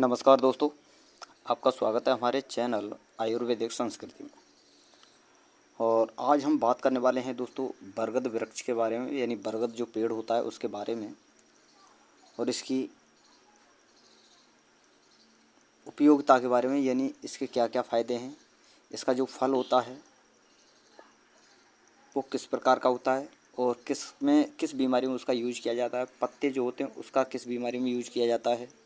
नमस्कार दोस्तों, आपका स्वागत है हमारे चैनल आयुर्वेदिक संस्कृति में। और आज हम बात करने वाले हैं दोस्तों बरगद वृक्ष के बारे में, यानी बरगद जो पेड़ होता है उसके बारे में और इसकी उपयोगिता के बारे में, यानी इसके क्या क्या फ़ायदे हैं, इसका जो फल होता है वो किस प्रकार का होता है और किस बीमारी में उसका यूज किया जाता है, पत्ते जो होते हैं उसका किस बीमारी में यूज किया जाता है,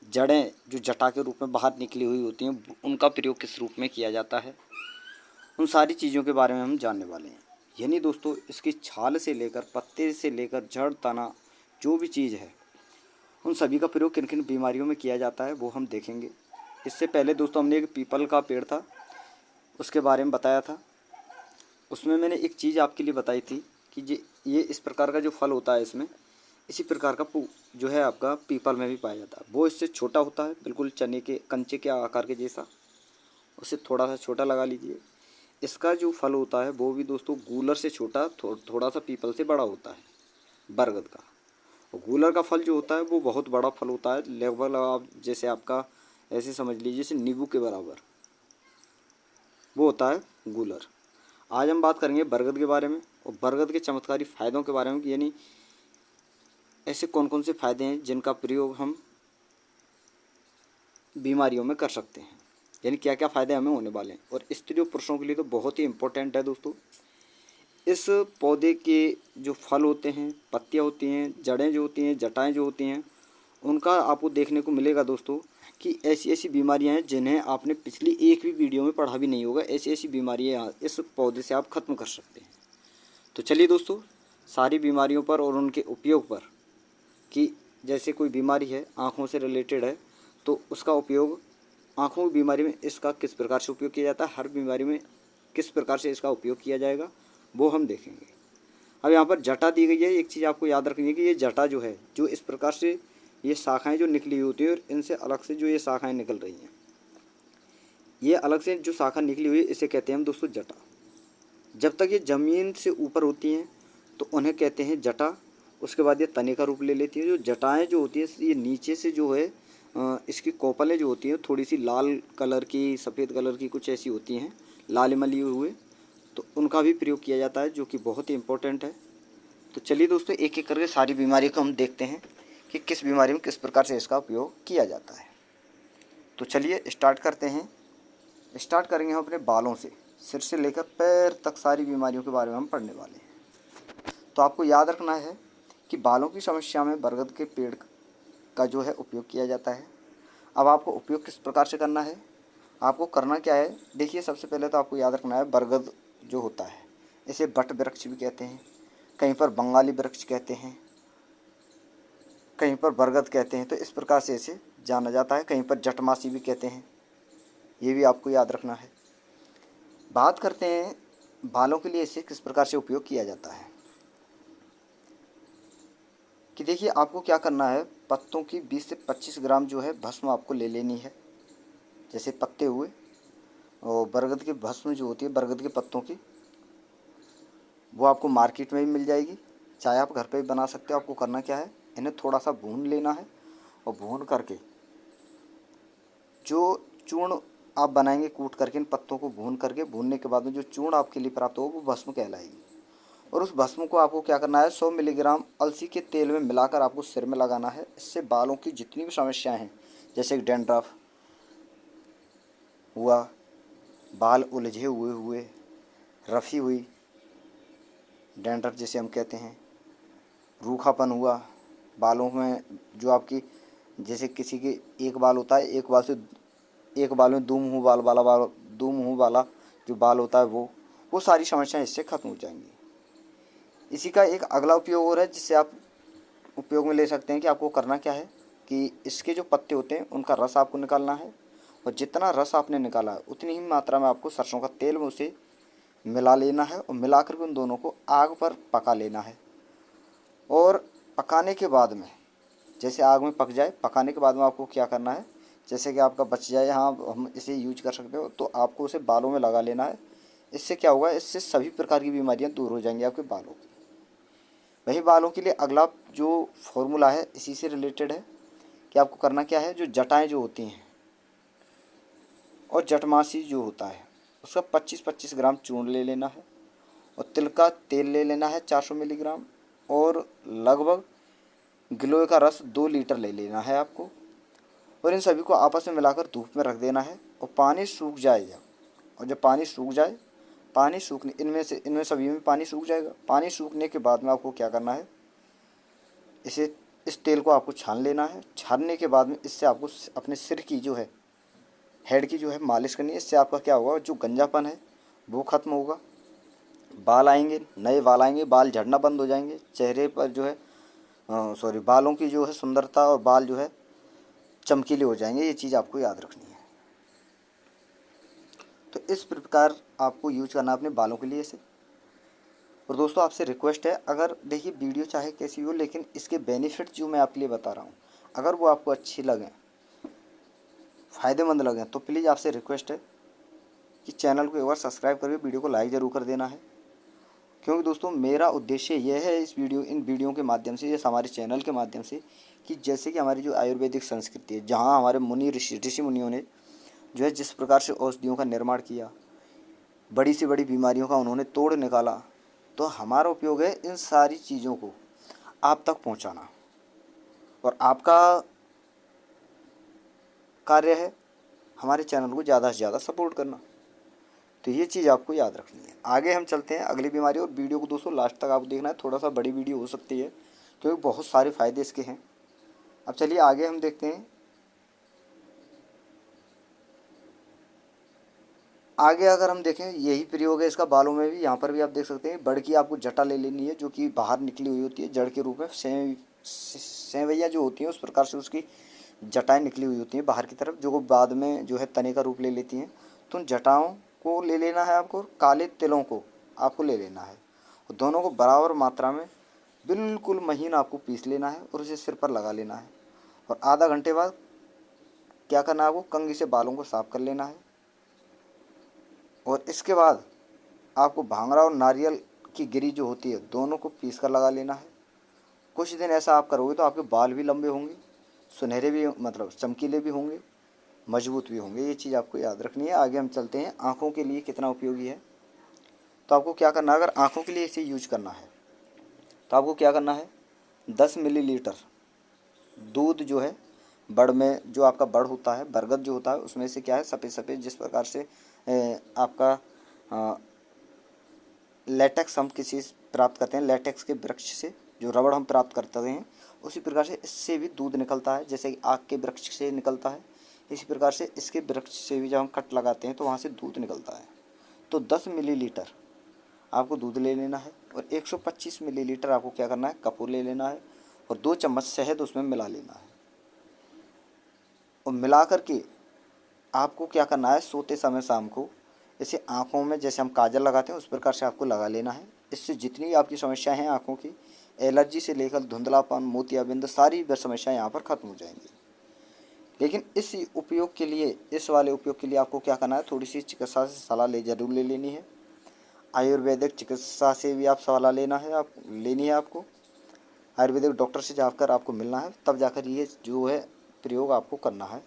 जड़ें जो जटा के रूप में बाहर निकली हुई होती हैं उनका प्रयोग किस रूप में किया जाता है, उन सारी चीज़ों के बारे में हम जानने वाले हैं। यानी दोस्तों इसकी छाल से लेकर पत्ते से लेकर जड़ तना जो भी चीज़ है उन सभी का प्रयोग किन किन बीमारियों में किया जाता है वो हम देखेंगे। इससे पहले दोस्तों हमने एक पीपल का पेड़ था उसके बारे में बताया था। उसमें मैंने एक चीज़ आपके लिए बताई थी कि ये इस प्रकार का जो फल होता है इसमें इसी प्रकार का जो है आपका पीपल में भी पाया जाता है। वो इससे छोटा होता है, बिल्कुल चने के कंचे के आकार के जैसा, उसे थोड़ा सा छोटा लगा लीजिए। इसका जो फल होता है वो भी दोस्तों गूलर से छोटा, थोड़ा सा पीपल से बड़ा होता है बरगद का। और गूलर का फल जो होता है वो बहुत बड़ा फल होता है, लगभग आप जैसे आपका ऐसे समझ लीजिए जैसे नींबू के बराबर वो होता है गूलर। आज हम बात करेंगे बरगद के बारे में और बरगद के चमत्कारी फ़ायदों के बारे में, यानी ऐसे कौन कौन से फ़ायदे हैं जिनका प्रयोग हम बीमारियों में कर सकते हैं, यानी क्या क्या फ़ायदे हमें होने वाले हैं। और स्त्रियों पुरुषों के लिए तो बहुत ही इम्पोर्टेंट है दोस्तों। इस पौधे के जो फल होते हैं, पत्तियाँ होती हैं, जड़ें जो होती हैं, जटाएँ जो होती हैं, उनका आपको देखने को मिलेगा दोस्तों कि ऐसी ऐसी बीमारियां हैं जिन्हें आपने पिछली एक भी वीडियो में पढ़ा भी नहीं होगा। ऐसी ऐसी बीमारियां इस पौधे से आप ख़त्म कर सकते हैं। तो चलिए दोस्तों सारी बीमारियों पर और उनके उपयोग पर, कि जैसे कोई बीमारी है आँखों से रिलेटेड है तो उसका उपयोग, आँखों की बीमारी में इसका किस प्रकार से उपयोग किया जाता है, हर बीमारी में किस प्रकार से इसका उपयोग किया जाएगा वो हम देखेंगे। अब यहाँ पर जटा दी गई है। एक चीज़ आपको याद रखनी है कि ये जटा जो है, जो इस प्रकार से ये शाखाएं जो निकली होती हैं और इनसे अलग से जो ये शाखाएं निकल रही हैं, ये अलग से जो शाखा निकली हुई है इसे कहते हैं हम दोस्तों जटा। जब तक ये ज़मीन से ऊपर होती हैं तो उन्हें कहते हैं जटा। उसके बाद ये तने का रूप ले लेती हैं। जो जटाएँ जो होती हैं ये नीचे से जो है इसकी कोपलें जो होती हैं थोड़ी सी लाल कलर की, सफ़ेद कलर की कुछ ऐसी होती हैं, लाल मली हुए, तो उनका भी प्रयोग किया जाता है जो कि बहुत ही इम्पोर्टेंट है। तो चलिए दोस्तों एक एक करके सारी बीमारी को हम देखते हैं कि किस बीमारी में किस प्रकार से इसका उपयोग किया जाता है। तो चलिए स्टार्ट करते हैं। स्टार्ट करेंगे हम अपने बालों से, सिर से लेकर पैर तक सारी बीमारियों के बारे में हम पढ़ने वाले हैं। तो आपको याद रखना है कि बालों की समस्या में बरगद के पेड़ का जो है उपयोग किया जाता है। अब आपको उपयोग किस प्रकार से करना है, आपको करना क्या है, देखिए सबसे पहले तो आपको याद रखना है बरगद जो होता है इसे बट वृक्ष भी कहते हैं, कहीं पर बंगाली वृक्ष कहते हैं, कहीं पर बरगद कहते हैं। तो इस प्रकार से इसे जाना जाता है। कहीं पर जटमासी भी कहते हैं, ये भी आपको याद रखना है। बात करते हैं बालों के लिए इसे किस प्रकार से उपयोग किया जाता है। कि देखिए आपको क्या करना है, पत्तों की 20 से 25 ग्राम जो है भस्म आपको ले लेनी है, जैसे पत्ते हुए। और बरगद की भस्म जो होती है बरगद के पत्तों की, वो आपको मार्केट में भी मिल जाएगी, चाहे आप घर पे भी बना सकते हो। आपको करना क्या है, इन्हें थोड़ा सा भून लेना है और भून करके जो चूर्ण आप बनाएंगे कूट करके, इन पत्तों को भून करके, भूनने के बाद में जो चूर्ण आपके लिए प्राप्त हो वो भस्म कहलाएगी। और उस भस्म को आपको क्या करना है, 100 मिलीग्राम अलसी के तेल में मिलाकर आपको सिर में लगाना है। इससे बालों की जितनी भी समस्याएं हैं, जैसे डैंड्रफ हुआ, बाल उलझे हुए, रफ़ी हुई डैंड्रफ जिसे हम कहते हैं, रूखापन हुआ बालों में, जो आपकी जैसे किसी के एक बाल होता है, एक बाल में दो मुँह दो मुँह वाला जो बाल होता है वो सारी समस्याएं इससे ख़त्म हो जाएंगी। इसी का एक अगला उपयोग और है जिससे आप उपयोग में ले सकते हैं। कि आपको करना क्या है कि इसके जो पत्ते होते हैं उनका रस आपको निकालना है, और जितना रस आपने निकाला है उतनी ही मात्रा में आपको सरसों का तेल में उसे मिला लेना है और मिला कर उन दोनों को आग पर पका लेना है। और पकाने के बाद में, जैसे आग में पक जाए, पकाने के बाद में आपको क्या करना है, जैसे कि आपका बच जाए, हाँ हम इसे यूज कर सकते हो, तो आपको उसे बालों में लगा लेना है। इससे क्या होगा, इससे सभी प्रकार की बीमारियां दूर हो जाएंगी आपके बालों की। वही बालों के लिए अगला जो फॉर्मूला है इसी से रिलेटेड है कि आपको करना क्या है, जो जटाएँ जो होती हैं और जटमासी जो होता है उसका 25-25 ग्राम चूर्ण ले लेना है, और तिल का तेल ले लेना है 400 मिलीग्राम, और लगभग गिलोय का रस 2 लीटर ले लेना है आपको। और इन सभी को आपस में मिलाकर धूप में रख देना है, और पानी सूख जाएगा। और जब पानी सूख जाए, पानी सूखने इनमें सभी में पानी सूख जाएगा। पानी सूखने के बाद में आपको क्या करना है, इस तेल को आपको छान लेना है। छानने के बाद में इससे आपको अपने सिर की जो है, हेड की जो है मालिश करनी है। इससे आपका क्या होगा, जो गंजापन है वो ख़त्म होगा, बाल आएंगे, नए बाल आएंगे, बाल झड़ना बंद हो जाएंगे, चेहरे पर जो है बालों की जो है सुंदरता और बाल जो है चमकीले हो जाएंगे। ये चीज़ आपको याद रखनी है। तो इस प्रकार आपको यूज करना अपने बालों के लिए इसे। और दोस्तों आपसे रिक्वेस्ट है, अगर देखिए वीडियो चाहे कैसी हो, लेकिन इसके बेनिफिट जो मैं आपके लिए बता रहा हूँ अगर वो आपको अच्छी लगें, फ़ायदेमंद लगें, तो प्लीज़ आपसे रिक्वेस्ट है कि चैनल को एक बार सब्सक्राइब करके वीडियो को लाइक ज़रूर कर देना है। क्योंकि दोस्तों मेरा उद्देश्य यह है इन वीडियो के माध्यम से, जैसे हमारे चैनल के माध्यम से, कि जैसे कि हमारी जो आयुर्वेदिक संस्कृति है, जहाँ हमारे ऋषि मुनियों ने जो है जिस प्रकार से औषधियों का निर्माण किया, बड़ी से बड़ी बीमारियों का उन्होंने तोड़ निकाला, तो हमारा उपयोग है इन सारी चीज़ों को आप तक पहुंचाना, और आपका कार्य है हमारे चैनल को ज़्यादा से ज़्यादा सपोर्ट करना। तो ये चीज़ आपको याद रखनी है। आगे हम चलते हैं अगली बीमारी, और वीडियो को दोस्तों लास्ट तक आपको देखना है, थोड़ा सा बड़ी वीडियो हो सकती है क्योंकि बहुत सारे फ़ायदे इसके हैं। अब चलिए आगे हम देखते हैं। आगे अगर हम देखें, यही प्रयोग है इसका बालों में भी। यहाँ पर भी आप देख सकते हैं, बड़ की आपको जटा ले लेनी है जो कि बाहर निकली हुई होती है जड़ के रूप में। सेवैया जो होती हैं उस प्रकार से उसकी जटाएं निकली हुई होती हैं बाहर की तरफ, जो बाद में जो है तने का रूप ले लेती हैं। तो उन जटाओं को ले लेना है आपको, और काले तिलों को आपको ले लेना है, और दोनों को बराबर मात्रा में बिल्कुल महीन आपको पीस लेना है और उसे सिर पर लगा लेना है। और आधा घंटे बाद क्या करना है, आपको कंघी से बालों को साफ कर लेना है। और इसके बाद आपको भांगड़ा और नारियल की गिरी जो होती है दोनों को पीस कर लगा लेना है। कुछ दिन ऐसा आप करोगे तो आपके बाल भी लंबे होंगे, सुनहरे भी, मतलब चमकीले भी होंगे, मजबूत भी होंगे। ये चीज़ आपको याद रखनी है। आगे हम चलते हैं, आँखों के लिए कितना उपयोगी है। तो आपको क्या करना है, अगर आँखों के लिए इसे यूज करना है तो आपको क्या करना है, 10 मिलीलीटर दूध जो है, बड़ में जो आपका बड़ होता है, बरगद जो होता है, उसमें से क्या है सफ़ेद सफ़ेद जिस प्रकार से आपका लेटेक्स हम किसी प्राप्त करते हैं, लेटेक्स के वृक्ष से जो रबड़ हम प्राप्त करते हैं, उसी प्रकार से इससे भी दूध निकलता है। जैसे कि आग के वृक्ष से निकलता है, इसी प्रकार से इसके वृक्ष से भी जब हम कट लगाते हैं तो वहाँ से दूध निकलता है। तो 10 मिलीलीटर आपको दूध ले लेना है, और 125 मिलीलीटर आपको क्या करना है, कपूर ले लेना है, और 2 चम्मच शहद उसमें मिला लेना है। और मिला करके आपको क्या करना है, सोते समय शाम को इसे आँखों में जैसे हम काजल लगाते हैं उस प्रकार से आपको लगा लेना है। इससे जितनी आपकी समस्याएं हैं आँखों की, एलर्जी से लेकर धुंधलापन, मोतियाबिंद, सारी समस्याएं यहाँ पर ख़त्म हो जाएंगी। लेकिन इस उपयोग के लिए, इस वाले उपयोग के लिए आपको क्या करना है, थोड़ी सी चिकित्सा से सलाह ज़रूर ले लेनी है। आयुर्वेदिक चिकित्सा से भी आप सलाह लेनी है आपको। आयुर्वेदिक डॉक्टर से जाकर आपको मिलना है, तब जाकर ये जो है प्रयोग आपको करना है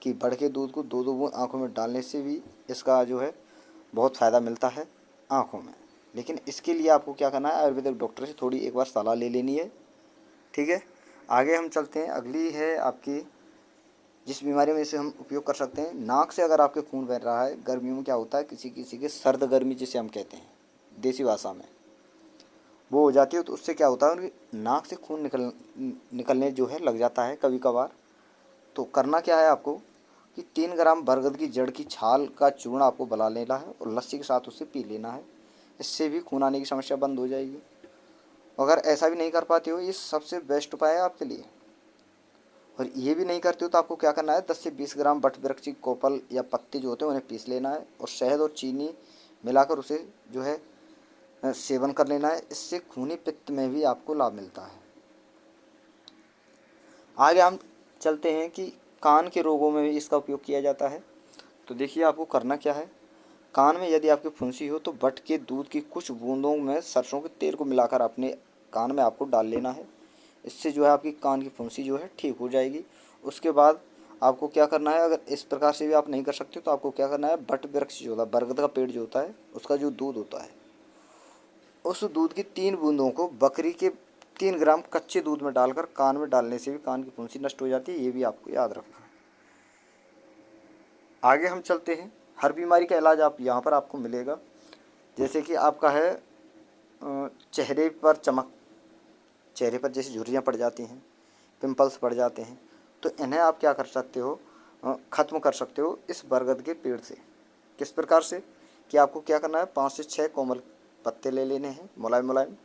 कि बढ़ के दूध को 2-2 बूंद आँखों में डालने से भी इसका जो है बहुत फ़ायदा मिलता है आँखों में। लेकिन इसके लिए आपको क्या करना है, आयुर्वेदिक डॉक्टर से थोड़ी एक बार सलाह ले लेनी है। ठीक है, आगे हम चलते हैं। अगली है आपकी, जिस बीमारी में इसे हम उपयोग कर सकते हैं, नाक से अगर आपके खून बह रहा है। गर्मियों में क्या होता है, किसी किसी के सर्द गर्मी जिसे हम कहते हैं देसी भाषा में, वो हो जाती है, तो उससे क्या होता है, उनकी नाक से खून निकलने जो है लग जाता है कभी कभार। तो करना क्या है आपको कि 3 ग्राम बरगद की जड़ की छाल का चूर्ण आपको बना लेना है, और लस्सी के साथ उसे पी लेना है। इससे भी खून आने की समस्या बंद हो जाएगी। अगर ऐसा भी नहीं कर पाते हो, ये सबसे बेस्ट उपाय है आपके लिए। और ये भी नहीं करते हो तो आपको क्या करना है, 10 से 20 ग्राम बट वृक्ष की कोपल या पत्ते जो होते हैं उन्हें पीस लेना है, और शहद और चीनी मिलाकर उसे जो है सेवन कर लेना है। इससे खूनी पित्त में भी आपको लाभ मिलता है। आगे हम चलते हैं कि कान के रोगों में भी इसका उपयोग किया जाता है। तो देखिए आपको करना क्या है, कान में यदि आपकी फुंसी हो तो बट के दूध की कुछ बूंदों में सरसों के तेल को मिलाकर अपने कान में आपको डाल लेना है। इससे जो है आपकी कान की फुंसी जो है ठीक हो जाएगी। उसके बाद आपको क्या करना है, अगर इस प्रकार से भी आप नहीं कर सकते तो आपको क्या करना है, बट वृक्ष जो होता है, बरगद का पेड़ जो होता है, उसका जो दूध होता है, उस दूध की 3 बूंदों को बकरी के 3 ग्राम कच्चे दूध में डालकर कान में डालने से भी कान की फुंसी नष्ट हो जाती है। ये भी आपको याद रखना है। आगे हम चलते हैं। हर बीमारी का इलाज आप यहाँ पर आपको मिलेगा। जैसे कि आपका है चेहरे पर चमक, चेहरे पर जैसे झुर्रियाँ पड़ जाती हैं, पिंपल्स पड़ जाते हैं, तो इन्हें आप क्या कर सकते हो, ख़त्म कर सकते हो इस बरगद के पेड़ से। किस प्रकार से, कि आपको क्या करना है, 5 से 6 कोमल पत्ते ले लेने हैं, मुलायम मुलायम,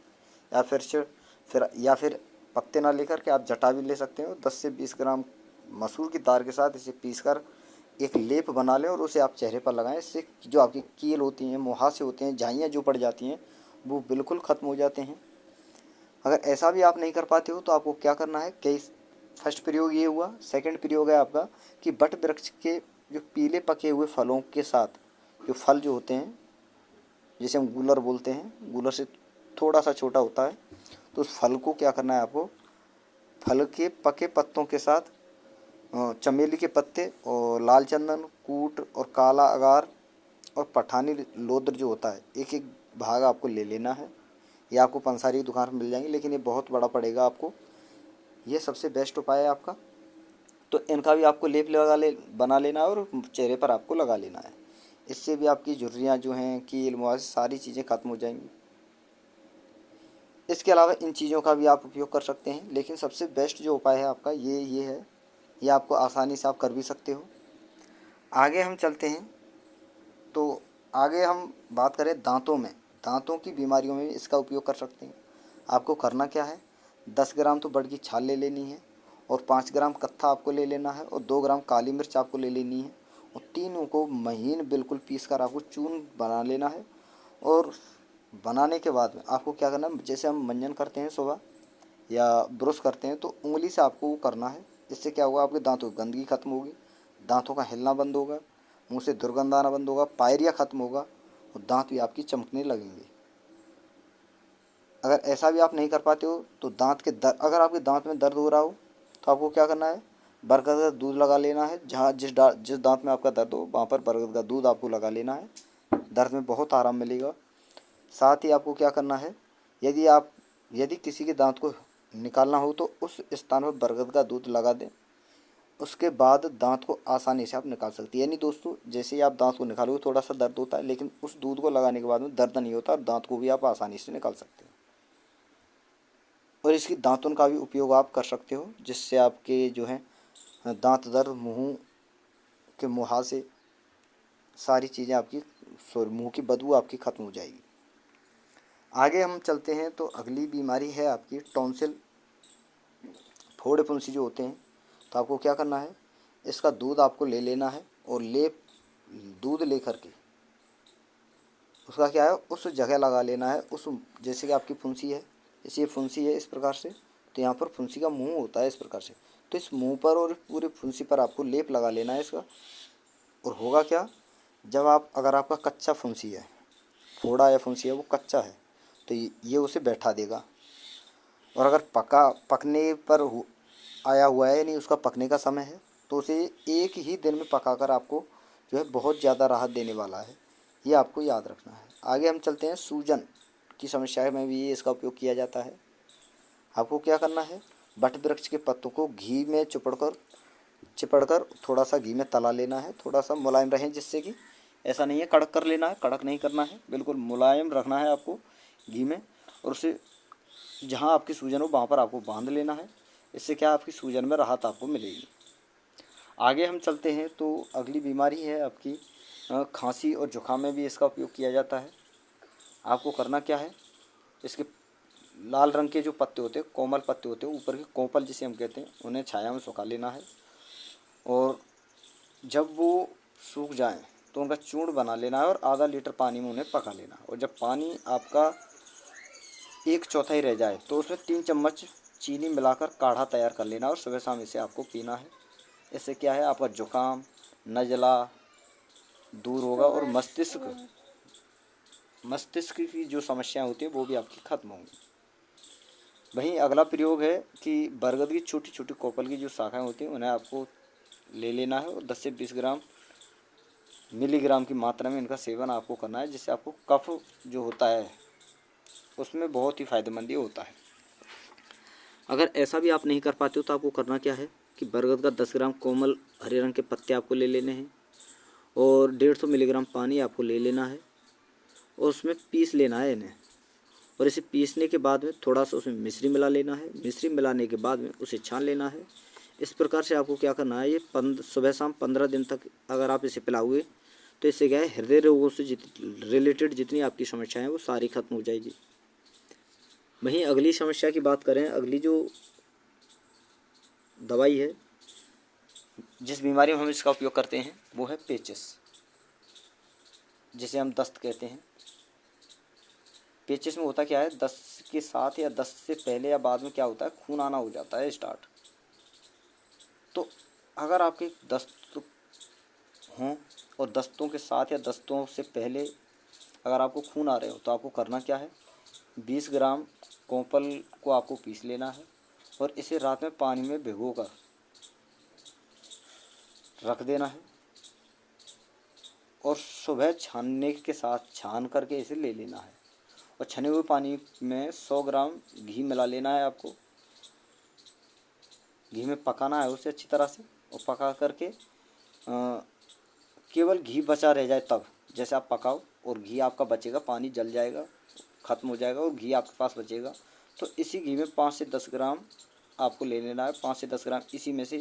या फिर पत्ते ना लेकर के आप जटा भी ले सकते हो। 10 से 20 ग्राम मसूर की दाल के साथ इसे पीस कर एक लेप बना लें और उसे आप चेहरे पर लगाएं। इससे जो आपकी कील होती हैं, मुहासे होते हैं, झाइयाँ जो पड़ जाती हैं, वो बिल्कुल ख़त्म हो जाते हैं। अगर ऐसा भी आप नहीं कर पाते हो तो आपको क्या करना है, कई फर्स्ट प्रयोग ये हुआ। सेकंड प्रयोग है आपका कि बट वृक्ष के जो पीले पके हुए फलों के साथ, जो फल जो होते हैं, जिसे हम गूलर बोलते हैं, गूलर से थोड़ा सा छोटा होता है, तो उस फल को क्या करना है आपको, फल के पके पत्तों के साथ चमेली के पत्ते और लाल चंदन, कूट और काला अगार और पठानी लोद्र जो होता है, एक एक भाग आपको ले लेना है। ये आपको पंसारी की दुकान पर मिल जाएंगे, लेकिन ये बहुत बड़ा पड़ेगा आपको। ये सबसे बेस्ट उपाय है आपका। तो इनका भी आपको लेप बना लेना है और चेहरे पर आपको लगा लेना है। इससे भी आपकी झुर्रियाँ जो हैं, कील मुहासे, सारी चीज़ें ख़त्म हो जाएंगी। इसके अलावा इन चीज़ों का भी आप उपयोग कर सकते हैं, लेकिन सबसे बेस्ट जो उपाय है आपका ये है। ये आपको आसानी से आप कर भी सकते हो। आगे हम चलते हैं। तो आगे हम बात करें दांतों में, दांतों की बीमारियों में इसका उपयोग कर सकते हैं। आपको करना क्या है, 10 ग्राम तो बड़ की छाल ले लेनी है और 5 ग्राम कत्था आपको ले लेना है और 2 ग्राम काली मिर्च आपको ले लेनी है और तीनों को महीन बिल्कुल पीस कर आपको चूर्ण बना लेना है। और बनाने के बाद में आपको क्या करना है, जैसे हम मंजन करते हैं सुबह या ब्रश करते हैं, तो उंगली से आपको वो करना है। इससे क्या होगा, आपके दांतों की गंदगी खत्म होगी, दांतों का हिलना बंद होगा, मुंह से दुर्गंध आना बंद होगा, पायरिया खत्म होगा और दांत भी आपकी चमकने लगेंगे। अगर ऐसा भी आप नहीं कर पाते हो तो अगर आपके दांत में दर्द हो रहा हो तो आपको क्या करना है, बरगद का दूध लगा लेना है। जहाँ जिस दांत में आपका दर्द हो वहाँ पर बरगद का दूध आपको लगा लेना है। दर्द में बहुत आराम मिलेगा। साथ ही आपको क्या करना है, यदि किसी के दांत को निकालना हो तो उस स्थान पर बरगद का दूध लगा दें। उसके बाद दांत को आसानी से आप निकाल सकते हैं। यानी दोस्तों, जैसे ही आप दांत को निकालोगे थोड़ा सा दर्द होता है, लेकिन उस दूध को लगाने के बाद में दर्द नहीं होता और दांत को भी आप आसानी से निकाल सकते हो। और इसकी दांतुन का भी उपयोग आप कर सकते हो, जिससे आपके जो है दांत दर्द, मुंह के मुहासे, सारी चीज़ें आपकी, सॉरी, मुंह की बदबू आपकी ख़त्म हो जाएगी। आगे हम चलते हैं। तो अगली बीमारी है आपकी टॉन्सिल, फोड़े फुंसी जो होते हैं। तो आपको क्या करना है, इसका दूध आपको ले लेना है और दूध लेकर के उसका क्या है, उस जगह लगा लेना है, उस, जैसे कि आपकी फुंसी है, जैसे ये फुंसी है इस प्रकार से, तो यहाँ पर फुंसी का मुंह होता है इस प्रकार से, तो इस मुंह पर और पूरे फुंसी पर आपको लेप लगा लेना है इसका। और होगा क्या, अगर आपका कच्चा फुंसी है, फोड़ा या फुंसी है वो कच्चा है, तो ये उसे बैठा देगा। और अगर पकने पर आया हुआ है, यानी उसका पकने का समय है, तो उसे एक ही दिन में पकाकर आपको जो है बहुत ज़्यादा राहत देने वाला है। ये आपको याद रखना है। आगे हम चलते हैं। सूजन की समस्या में भी इसका उपयोग किया जाता है। आपको क्या करना है, बट वृक्ष के पत्तों को घी में चिपड़ कर थोड़ा सा घी में तला लेना है, थोड़ा सा मुलायम रहे, जिससे कि ऐसा नहीं है कड़क कर लेना है, कड़क नहीं करना है, बिल्कुल मुलायम रखना है आपको घी में। और उसे जहाँ आपकी सूजन हो वहाँ पर आपको बांध लेना है। इससे क्या, आपकी सूजन में राहत आपको मिलेगी। आगे हम चलते हैं। तो अगली बीमारी है आपकी खांसी और जुकाम में भी इसका उपयोग किया जाता है। आपको करना क्या है, इसके लाल रंग के जो पत्ते होते हैं, कोमल पत्ते होते हैं, ऊपर के कोपल जिसे हम कहते हैं, उन्हें छाया में सुखा लेना है। और जब वो सूख जाएं तो उनका चूर्ण बना लेना है और आधा लीटर पानी में उन्हें पका लेना है। और जब पानी आपका 1/4 रह जाए तो उसमें 3 चम्मच चीनी मिलाकर काढ़ा तैयार कर लेना और सुबह शाम इसे आपको पीना है। इससे क्या है, आपका जुकाम, नज़ला दूर होगा और मस्तिष्क की जो समस्याएं होती हैं वो भी आपकी ख़त्म होंगी। वहीं अगला प्रयोग है कि बरगद की छोटी छोटी कोपल की जो शाखाएं होती हैं उन्हें आपको ले लेना है और 10 से 20 ग्राम मिलीग्राम की मात्रा में इनका सेवन आपको करना है, जिससे आपको कफ जो होता है उसमें बहुत ही फायदेमंद ये होता है। अगर ऐसा भी आप नहीं कर पाते हो तो आपको करना क्या है कि बरगद का 10 ग्राम कोमल हरे रंग के पत्ते आपको ले लेने हैं और 150 मिलीग्राम पानी आपको ले लेना है और उसमें पीस लेना है इन्हें। और इसे पीसने के बाद में थोड़ा सा उसमें मिश्री मिला लेना है। मिश्री मिलाने के बाद में उसे छान लेना है। इस प्रकार से आपको क्या करना है, ये सुबह शाम 15 दिन तक अगर आप इसे पिलाओगे तो इससे क्या है, हृदय रोगों से रिलेटेड जितनी आपकी समस्याएं हैं वो सारी खत्म हो जाएगी। वहीं अगली समस्या की बात करें, अगली जो दवाई है जिस बीमारी में हम इसका उपयोग करते हैं वो है पेचिस, जिसे हम दस्त कहते हैं। पेचिस में होता क्या है, दस्त के साथ या दस्त से पहले या बाद में क्या होता है, खून आना हो जाता है स्टार्ट। तो अगर आपके दस्त हों और दस्तों के साथ या दस्तों से पहले अगर आपको खून आ रहे हो तो आपको करना क्या है, 20 ग्राम कोंपल को आपको पीस लेना है और इसे रात में पानी में भिगोकर रख देना है और सुबह छानने के साथ छान करके इसे ले लेना है। और छने हुए पानी में 100 ग्राम घी मिला लेना है आपको। घी में पकाना है उसे अच्छी तरह से और पका करके केवल घी बचा रह जाए तब, जैसे आप पकाओ और घी आपका बचेगा, पानी जल जाएगा, ख़त्म हो जाएगा और घी आपके पास बचेगा, तो इसी घी में 5 से 10 ग्राम आपको ले लेना है। 5 से 10 ग्राम इसी में से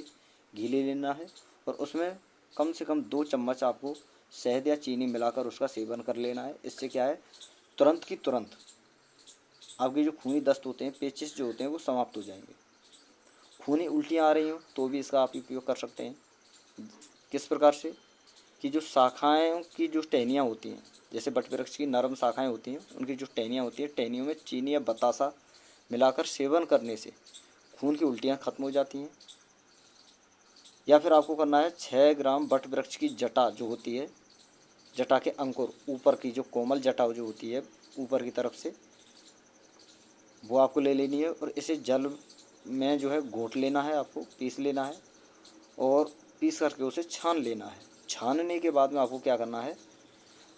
घी ले लेना है और उसमें कम से कम 2 चम्मच आपको शहद या चीनी मिलाकर उसका सेवन कर लेना है। इससे क्या है, तुरंत की तुरंत आपके जो खूनी दस्त होते हैं, पेचिस जो होते हैं वो समाप्त हो जाएंगे। खूनी उल्टियाँ आ रही हों तो भी इसका आप उपयोग कर सकते हैं। किस प्रकार से कि जो शाखाएँ की जो टहनियाँ होती हैं, जैसे बट वृक्ष की नरम शाखाएँ होती हैं, उनकी जो टहनियाँ होती हैं, टहनियों में चीनी या बतासा मिलाकर सेवन करने से खून की उल्टियाँ खत्म हो जाती हैं। या फिर आपको करना है 6 ग्राम बट वृक्ष की जटा जो होती है, जटा के अंकुर, ऊपर की जो कोमल जटा जो होती है ऊपर की तरफ से, वो आपको ले लेनी है और इसे जल में जो है घोट लेना है, आपको पीस लेना है और पीस करके उसे छान लेना है। छानने के बाद में आपको क्या करना है,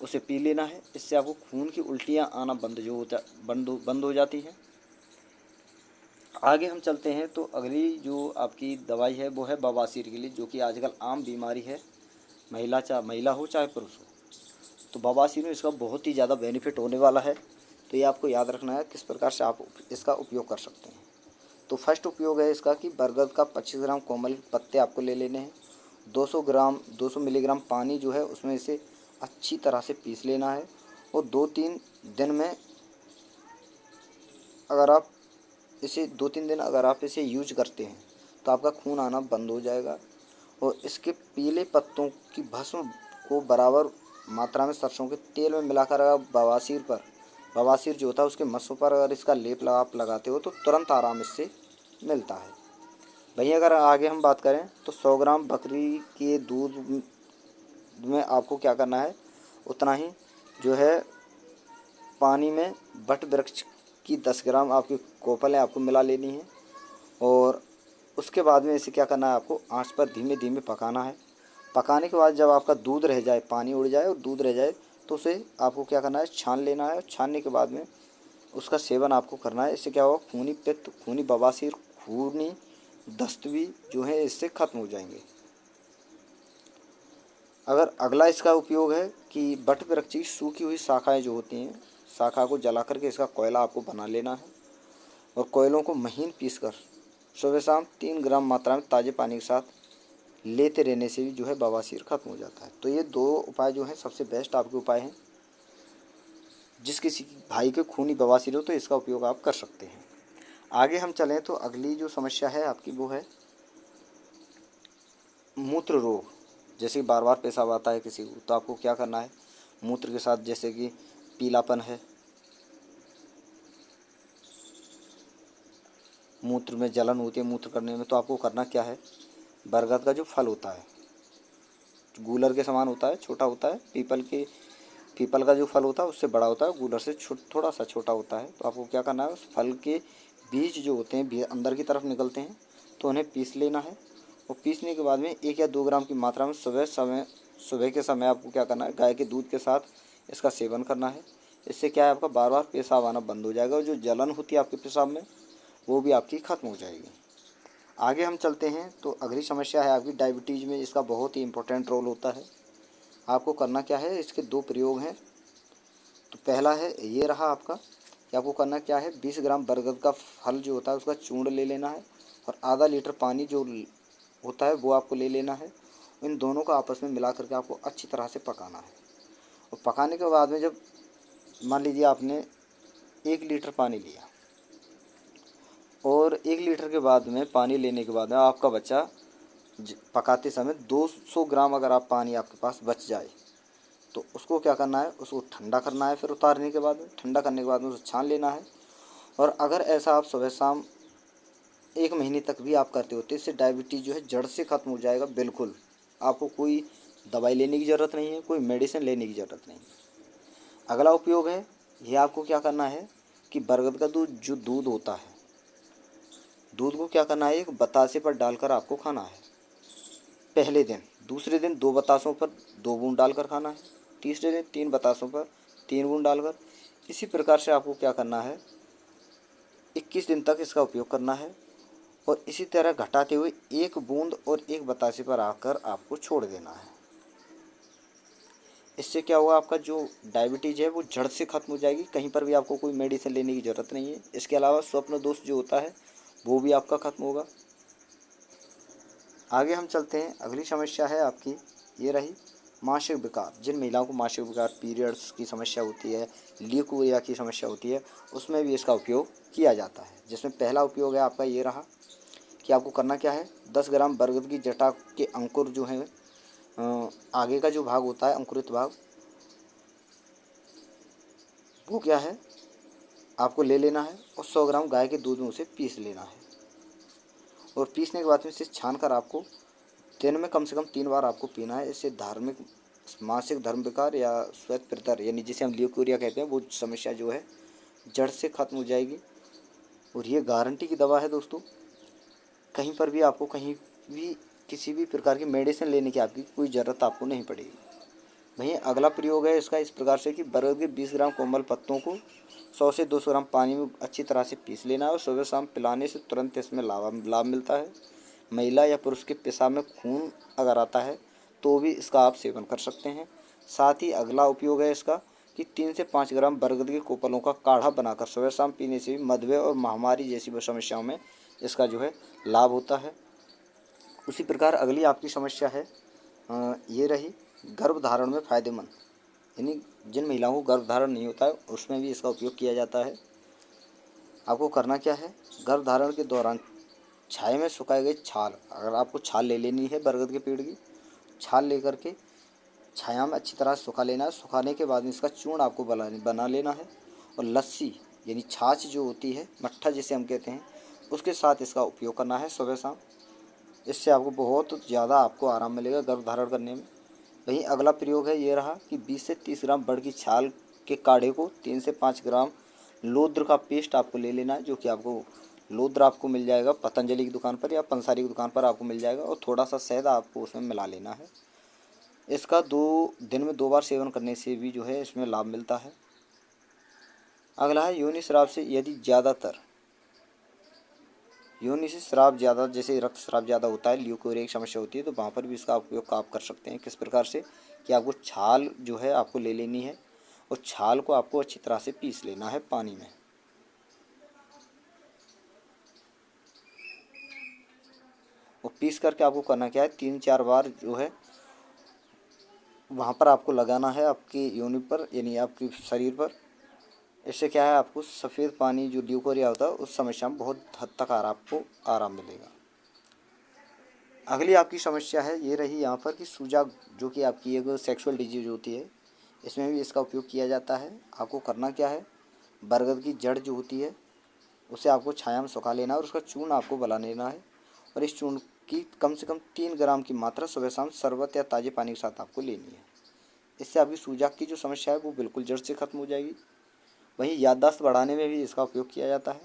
उसे पी लेना है। इससे आपको खून की उल्टियाँ आना बंद हो जाती हैं। आगे हम चलते हैं तो अगली जो आपकी दवाई है वो है बवासीर के लिए, जो कि आजकल आम बीमारी है, महिला हो चाहे पुरुष हो। तो बवासीर में इसका बहुत ही ज़्यादा बेनिफिट होने वाला है। तो ये आपको याद रखना है किस प्रकार से आप इसका उपयोग कर सकते हैं। तो फर्स्ट उपयोग है इसका कि बरगद का 25 ग्राम कोमल पत्ते आपको ले लेने हैं। 200 मिलीग्राम पानी जो है उसमें इसे अच्छी तरह से पीस लेना है और 2-3 दिन में अगर आप इसे यूज करते हैं तो आपका खून आना बंद हो जाएगा। और इसके पीले पत्तों की भस्म को बराबर मात्रा में सरसों के तेल में मिलाकर अगर बवासीर जो होता है उसके मस्सों पर अगर इसका लेप आप लगाते हो तो तुरंत आराम इससे मिलता है। वहीं अगर आगे हम बात करें तो 100 ग्राम बकरी के दूध में आपको क्या करना है, उतना ही जो है पानी में बट वृक्ष की 10 ग्राम आपकी कोपलें आपको मिला लेनी है और उसके बाद में इसे क्या करना है, आपको आंच पर धीमे धीमे पकाना है। पकाने के बाद जब आपका दूध रह जाए, पानी उड़ जाए और दूध रह जाए तो उसे आपको क्या करना है, छान लेना है और छानने के बाद में उसका सेवन आपको करना है। इससे क्या होगा, खूनी पित्त, खूनी बवासीर, खूनी दस्त भी जो है इससे खत्म हो जाएंगे। अगर अगला इसका उपयोग है कि बट वृक्ष की सूखी हुई शाखाएं जो होती हैं, शाखा को जला करके इसका कोयला आपको बना लेना है और कोयलों को महीन पीसकर सुबह शाम 3 ग्राम मात्रा में ताज़े पानी के साथ लेते रहने से भी जो है बवासीर खत्म हो जाता है। तो ये 2 उपाय जो हैं सबसे बेस्ट आपके उपाय हैं। जिस किसी भाई के खूनी बवासीर हो तो इसका उपयोग आप कर सकते हैं। आगे हम चलें तो अगली जो समस्या है आपकी वो है मूत्र रोग। जैसे बार बार पेशाब आता है किसी को तो आपको क्या करना है, मूत्र के साथ जैसे कि पीलापन है, मूत्र में जलन होती है मूत्र करने में, तो आपको करना क्या है, बरगद का जो फल होता है गूलर के समान होता है, छोटा होता है, पीपल का जो फल होता है उससे बड़ा होता है, गूलर से थोड़ा सा छोटा होता है। तो आपको क्या करना है, उस फल के बीज जो होते हैं अंदर की तरफ निकलते हैं, तो उन्हें पीस लेना है। और पीसने के बाद में 1 या 2 ग्राम की मात्रा में सुबह के समय आपको क्या करना है, गाय के दूध के साथ इसका सेवन करना है। इससे क्या है, आपका बार बार पेशाब आना बंद हो जाएगा और जो जलन होती है आपके पेशाब में वो भी आपकी ख़त्म हो जाएगी। आगे हम चलते हैं तो अगली समस्या है आपकी डायबिटीज़ में। इसका बहुत ही इंपॉर्टेंट रोल होता है। आपको करना क्या है, इसके 2 प्रयोग हैं। तो पहला है ये रहा आपका कि आपको करना क्या है, 20 ग्राम बरगद का फल जो होता है उसका चूर्ण ले लेना है और आधा लीटर पानी जो होता है वो आपको ले लेना है। इन दोनों को आपस में मिला करके आपको अच्छी तरह से पकाना है। और पकाने के बाद में जब मान लीजिए आपने 1 लीटर पानी लिया और 1 लीटर के बाद में पानी लेने के बाद में आपका बच्चा पकाते समय 200 ग्राम अगर आप पानी आपके पास बच जाए तो उसको क्या करना है, उसको ठंडा करना है। फिर उतारने के बाद ठंडा करने के बाद में उसे छान लेना है। और अगर ऐसा आप सुबह शाम 1 महीने तक भी आप करते हो तो इससे डायबिटीज़ जो है जड़ से ख़त्म हो जाएगा बिल्कुल। आपको कोई दवाई लेने की ज़रूरत नहीं है, कोई मेडिसिन लेने की ज़रूरत नहीं है। अगला उपयोग है, ये आपको क्या करना है कि बरगद का जो दूध होता है, दूध को क्या करना है, एक बतासे पर डालकर आपको खाना है पहले दिन। दूसरे दिन 2 बतासों पर 2 बूंद डालकर खाना है। तीसरे दिन 3 बतासों पर 3 बूंद डालकर। इसी प्रकार से आपको क्या करना है, 21 दिन तक इसका उपयोग करना है। और इसी तरह घटाते हुए 1 बूंद और 1 बतासे पर आकर आपको छोड़ देना है। इससे क्या होगा, आपका जो डायबिटीज़ है वो जड़ से ख़त्म हो जाएगी। कहीं पर भी आपको कोई मेडिसिन लेने की ज़रूरत नहीं है। इसके अलावा स्वप्न दोष जो होता है वो भी आपका ख़त्म होगा। आगे हम चलते हैं। अगली समस्या है आपकी ये रही मासिक विकार। जिन महिलाओं को मासिक विकार, पीरियड्स की समस्या होती है, ल्यूकोरिया की समस्या होती है, उसमें भी इसका उपयोग किया जाता है। जिसमें पहला उपयोग है आपका ये रहा कि आपको करना क्या है, 10 ग्राम बरगद की जटा के अंकुर जो हैं, आगे का जो भाग होता है अंकुरित भाग, वो क्या है आपको ले लेना है और 100 ग्राम गाय के दूध में उसे पीस लेना है। और पीसने के बाद में इसे छान कर आपको दिन में कम से कम 3 बार आपको पीना है। इससे धार्मिक मासिक धर्म विकार या श्वेत पितर यानी जिसे हम ल्यूकोरिया कहते हैं वो समस्या जो है जड़ से ख़त्म हो जाएगी। और ये गारंटी की दवा है दोस्तों। कहीं पर भी आपको कहीं भी किसी भी प्रकार की मेडिसिन लेने की आपकी कोई ज़रूरत आपको नहीं पड़ेगी। वहीं अगला प्रयोग है इसका इस प्रकार से कि बरगद के 20 ग्राम कोमल पत्तों को 100 से 200 ग्राम पानी में अच्छी तरह से पीस लेना है और सुबह शाम पिलाने से तुरंत इसमें लाभ मिलता है। महिला या पुरुष के पेशाब में खून अगर आता है तो भी इसका आप सेवन कर सकते हैं। साथ ही अगला उपयोग है इसका कि 3 से 5 ग्राम बरगद के कोपलों का काढ़ा बनाकर सुबह शाम पीने से भी मधुमेह और महामारी जैसी समस्याओं में इसका जो है लाभ होता है। उसी प्रकार अगली आपकी समस्या है ये रही गर्भधारण में फ़ायदेमंद। यानी जिन महिलाओं को गर्भधारण नहीं होता है उसमें भी इसका उपयोग किया जाता है। आपको करना क्या है, गर्भधारण के दौरान छाया में सुखाई गई छाल, अगर आपको छाल ले लेनी है बरगद के पेड़ की, छाल लेकर के छाया में अच्छी तरह सुखा लेना है। सुखाने के बाद में इसका चूर्ण आपको बना लेना है और लस्सी यानी छाछ जो होती है, मट्ठा जिसे हम कहते हैं, उसके साथ इसका उपयोग करना है सुबह शाम। इससे आपको बहुत ज़्यादा आपको आराम मिलेगा गर्भधारण करने में। वहीं अगला प्रयोग है ये रहा कि 20 से 30 ग्राम बड़ की छाल के काढ़े को 3 से 5 ग्राम लोद्र का पेस्ट आपको ले लेना है। जो कि आपको लोद्र आपको मिल जाएगा पतंजलि की दुकान पर या पंसारी की दुकान पर आपको मिल जाएगा। और थोड़ा सा शहद आपको उसमें मिला लेना है। इसका 2 दिन में 2 बार सेवन करने से भी जो है इसमें लाभ मिलता है। अगला है योनि स्राव से यदि ज़्यादातर योनि से स्राव ज़्यादा, जैसे रक्त स्राव ज़्यादा होता है, ल्यूकोरिया की समस्या होती है, तो वहाँ पर भी इसका उपयोग आप कर सकते हैं। किस प्रकार से कि आपको छाल जो है आपको ले लेनी है और छाल को आपको अच्छी तरह से पीस लेना है पानी में। और पीस करके आपको करना क्या है, 3-4 बार जो है वहाँ पर आपको लगाना है आपकी योनि पर यानी आपके शरीर पर। इससे क्या है आपको सफ़ेद पानी जो ल्यूकोरिया होता है उस समस्या में बहुत हद तक आपको आराम मिलेगा। अगली आपकी समस्या है ये रही यहाँ पर कि सूजा, जो कि आपकी एक सेक्सुअल डिजीज होती है, इसमें भी इसका उपयोग किया जाता है। आपको करना क्या है, बरगद की जड़ जो होती है उसे आपको छाया में सुखा लेना है और उसका चूर्ण आपको बना लेना है। और इस चूर्ण की कम से कम 3 ग्राम की मात्रा सुबह शाम शरबत या ताज़े पानी के साथ आपको लेनी है। इससे आपकी सूजन की जो समस्या है वो बिल्कुल जड़ से ख़त्म हो जाएगी। वहीं याददाश्त बढ़ाने में भी इसका उपयोग किया जाता है।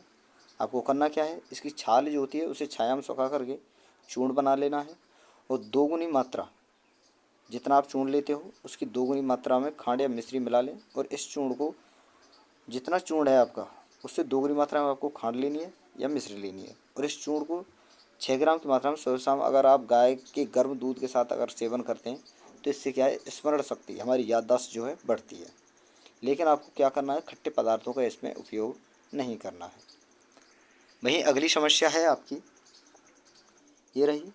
आपको करना क्या है, इसकी छाल जो होती है उसे छाया में सुखा करके चूर्ण बना लेना है और दोगुनी मात्रा, जितना आप चूर्ण लेते हो उसकी दोगुनी मात्रा में खांड या मिश्री मिला लें और इस चूर्ण को, जितना चूर्ण है आपका उससे दोगुनी मात्रा में आपको खांड लेनी है या मिश्री लेनी है और इस चूर्ण को 6 ग्राम की मात्रा में सुबह शाम अगर आप गाय के गर्म दूध के साथ अगर सेवन करते हैं तो इससे क्या है, स्मरण शक्ति, हमारी याददाश्त जो है बढ़ती है। लेकिन आपको क्या करना है, खट्टे पदार्थों का इसमें उपयोग नहीं करना है। वहीं अगली समस्या है आपकी, ये रही,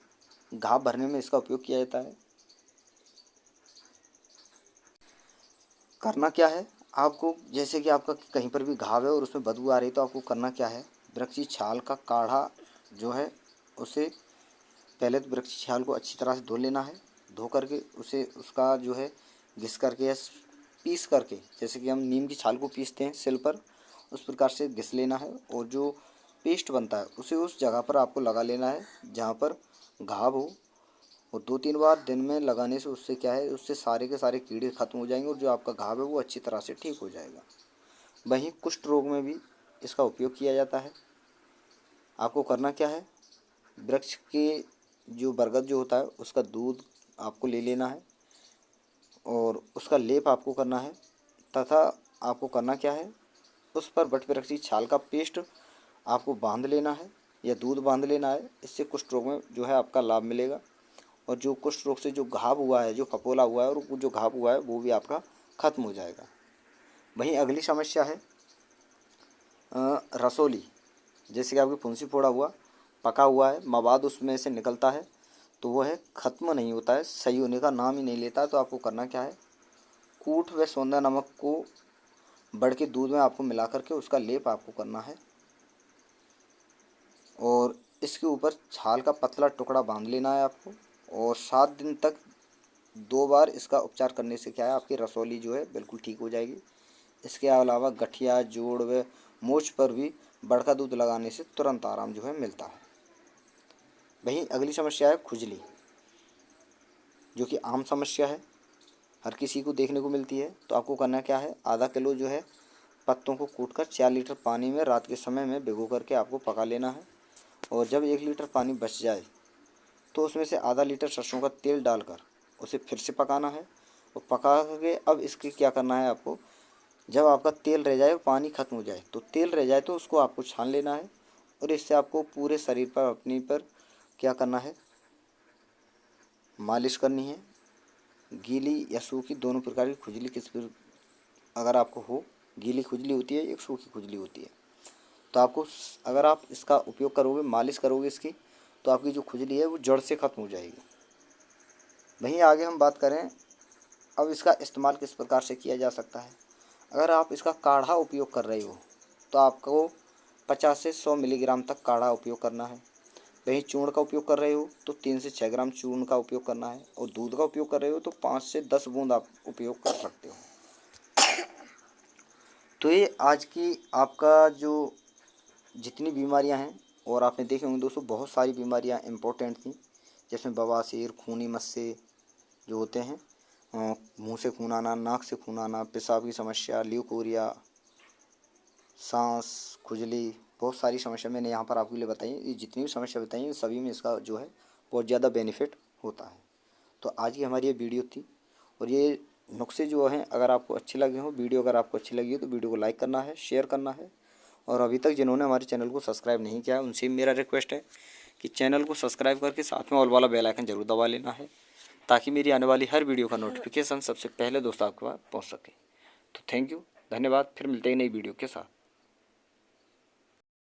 घाव भरने में इसका उपयोग किया जाता है। करना क्या है आपको, जैसे कि आपका कहीं पर भी घाव है और उसमें बदबू आ रही है तो आपको करना क्या है, वृक्ष की छाल का काढ़ा जो है उसे पहले तो वृक्ष की छाल को अच्छी तरह से धो लेना है। धो करके उसे उसका जो है घिस करके या पीस करके, जैसे कि हम नीम की छाल को पीसते हैं सिल पर, उस प्रकार से घिस लेना है और जो पेस्ट बनता है उसे उस जगह पर आपको लगा लेना है जहाँ पर घाव हो। और 2-3 बार दिन में लगाने से उससे क्या है, उससे सारे के सारे कीड़े खत्म हो जाएंगे और जो आपका घाव है वो अच्छी तरह से ठीक हो जाएगा। वहीं कुष्ठ रोग में भी इसका उपयोग किया जाता है। आपको करना क्या है, वृक्ष के जो बरगद जो होता है उसका दूध आपको ले लेना है और उसका लेप आपको करना है तथा आपको करना क्या है, उस पर वट वृक्ष की छाल का पेस्ट आपको बांध लेना है या दूध बांध लेना है। इससे कुष्ठ रोग में जो है आपका लाभ मिलेगा और जो कुष्ठ रोग से जो घाव हुआ है, जो फफोला हुआ है और वो जो घाव हुआ है वो भी आपका खत्म हो जाएगा। वहीं अगली समस्या है रसोली, जैसे कि आपकी फुंसी फोड़ा हुआ पका हुआ है, मवाद उसमें से निकलता है तो वो है ख़त्म नहीं होता है, सही होने का नाम ही नहीं लेता है। तो आपको करना क्या है, कूट व सोंधा नमक को बढ़ के दूध में आपको मिला करके उसका लेप आपको करना है और इसके ऊपर छाल का पतला टुकड़ा बांध लेना है आपको और 7 दिन तक 2 बार इसका उपचार करने से क्या है, आपकी रसौली जो है बिल्कुल ठीक हो जाएगी। इसके अलावा गठिया, जोड़ व मोच पर भी बड़का दूध लगाने से तुरंत आराम जो है मिलता है। वहीं अगली समस्या है खुजली, जो कि आम समस्या है, हर किसी को देखने को मिलती है। तो आपको करना क्या है, आधा किलो जो है पत्तों को कूटकर 4 लीटर पानी में रात के समय में भिगो करके आपको पका लेना है और जब 1 लीटर पानी बच जाए तो उसमें से आधा लीटर सरसों का तेल डालकर उसे फिर से पकाना है और पका के अब इसके क्या करना है आपको, जब आपका तेल रह जाए, पानी ख़त्म हो जाए, तो तेल रह जाए तो उसको आपको छान लेना है और इससे आपको पूरे शरीर पर अपनी पर क्या करना है, मालिश करनी है। गीली या सूखी दोनों प्रकार की खुजली अगर आपको हो, गीली खुजली होती है, एक सूखी खुजली होती है, तो आपको अगर आप इसका उपयोग करोगे, मालिश करोगे इसकी, तो आपकी जो खुजली है वो जड़ से ख़त्म हो जाएगी। वहीं आगे हम बात करें अब इसका इस्तेमाल किस प्रकार से किया जा सकता है। अगर आप इसका काढ़ा उपयोग कर रहे हो तो आपको 50 से 100 मिलीग्राम तक काढ़ा उपयोग करना है। वहीं चूर्ण का उपयोग कर रहे हो तो 3 से 6 ग्राम चूर्ण का उपयोग करना है और दूध का उपयोग कर रहे हो तो 5 से 10 बूंद आप उपयोग कर सकते हो। तो ये आज की आपका जो जितनी बीमारियां हैं, और आपने देखे होंगे दोस्तों बहुत सारी बीमारियां इंपॉर्टेंट थी, जिसमें बवासीर, खूनी मस्से जो होते हैं, मुंह से खून आना, नाक से खून आना, पेशाब की समस्या, ल्यूकोरिया, सांस, खुजली, बहुत सारी समस्या मैंने यहाँ पर आपके लिए बताई। ये जितनी भी समस्या बताई हैं सभी में इसका जो है बहुत ज़्यादा बेनिफिट होता है। तो आज की हमारी ये वीडियो थी और ये नुस्खे जो हैं अगर आपको अच्छे लगे हों, वीडियो अगर आपको अच्छी लगी हो तो वीडियो को लाइक करना है, शेयर करना है और अभी तक जिन्होंने हमारे चैनल को सब्सक्राइब नहीं किया है उनसे मेरा रिक्वेस्ट है कि चैनल को सब्सक्राइब करके साथ में ऑल वाला बेल आइकन जरूर दबा लेना है ताकि मेरी आने वाली हर वीडियो का नोटिफिकेशन सबसे पहले दोस्तों आपके पास पहुँच सके। तो थैंक यू, धन्यवाद, फिर मिलते हैं नई वीडियो के साथ।